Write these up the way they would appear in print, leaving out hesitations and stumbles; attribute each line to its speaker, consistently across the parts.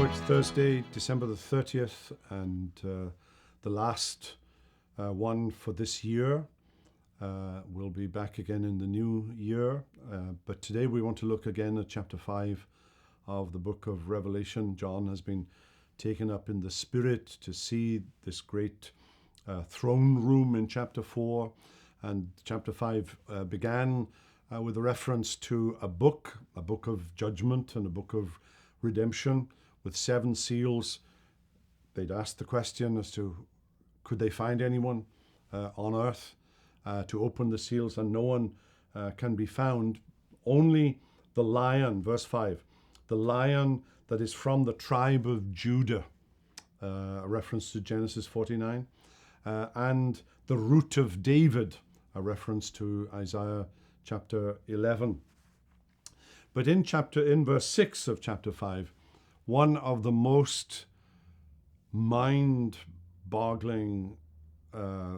Speaker 1: it's Thursday, December the 30th, and the last one for this year. We'll be back again in the new year, but today we want to look again at chapter 5 of the book of Revelation. John has been taken up in the Spirit to see this great throne room in chapter 4, and chapter 5 began with a reference to a book of judgment and a book of redemption with 7 seals. They'd asked the question as to could they find anyone on earth to open the seals, and no one can be found. Only the lion, verse 5, the lion that is from the tribe of Judah, a reference to Genesis 49, and the root of David, a reference to Isaiah chapter 11. But in verse 6 of chapter 5, one of the most mind-boggling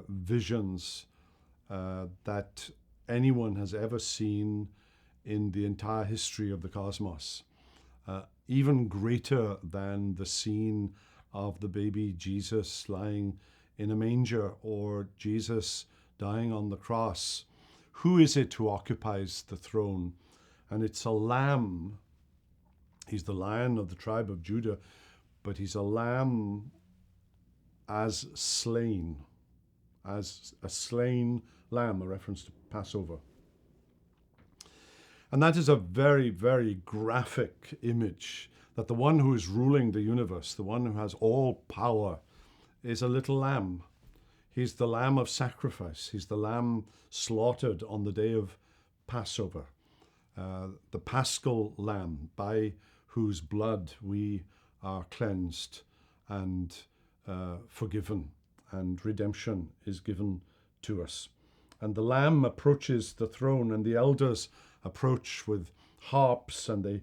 Speaker 1: visions that anyone has ever seen in the entire history of the cosmos, even greater than the scene of the baby Jesus lying in a manger or Jesus dying on the cross. Who is it who occupies the throne? And it's a lamb. He's the lion of the tribe of Judah, but he's a lamb as slain, as a slain lamb, a reference to Passover. And that is a very, very graphic image, that the one who is ruling the universe, the one who has all power, is a little lamb. He's the lamb of sacrifice. He's the lamb slaughtered on the day of Passover, the paschal lamb by whose blood we are cleansed and forgiven, and redemption is given to us. And the lamb approaches the throne, and the elders approach with harps, and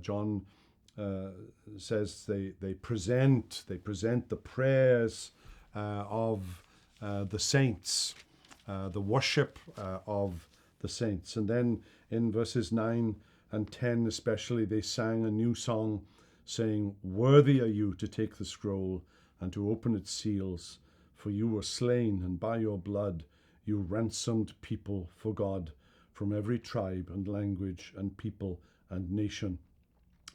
Speaker 1: John says they present the prayers of the saints, the worship of the saints. And then in verses 9 and 10 especially, they sang a new song saying, "Worthy are you to take the scroll and to open its seals, for you were slain, and by your blood you ransomed people for God from every tribe and language and people and nation.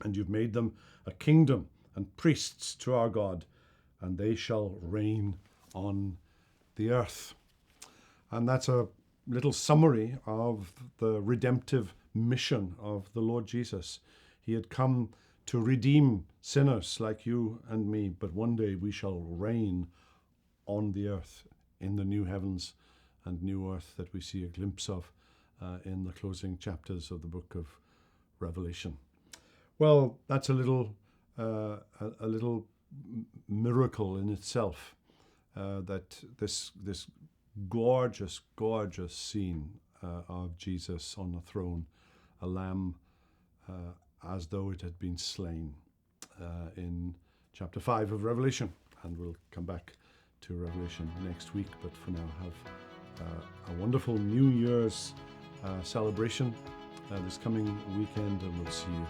Speaker 1: And you've made them a kingdom and priests to our God, and they shall reign on the earth." And that's a little summary of the redemptive mission of the Lord Jesus. He had come to redeem sinners like you and me, but one day we shall reign on the earth in the new heavens and new earth that we see a glimpse of in the closing chapters of the book of Revelation. Well, that's a little miracle in itself, that this gorgeous scene of Jesus on the throne, a lamb as though it had been slain, in chapter 5 of Revelation. And we'll come back to Revelation next week, but for now have a wonderful New Year's celebration this coming weekend, and we'll see you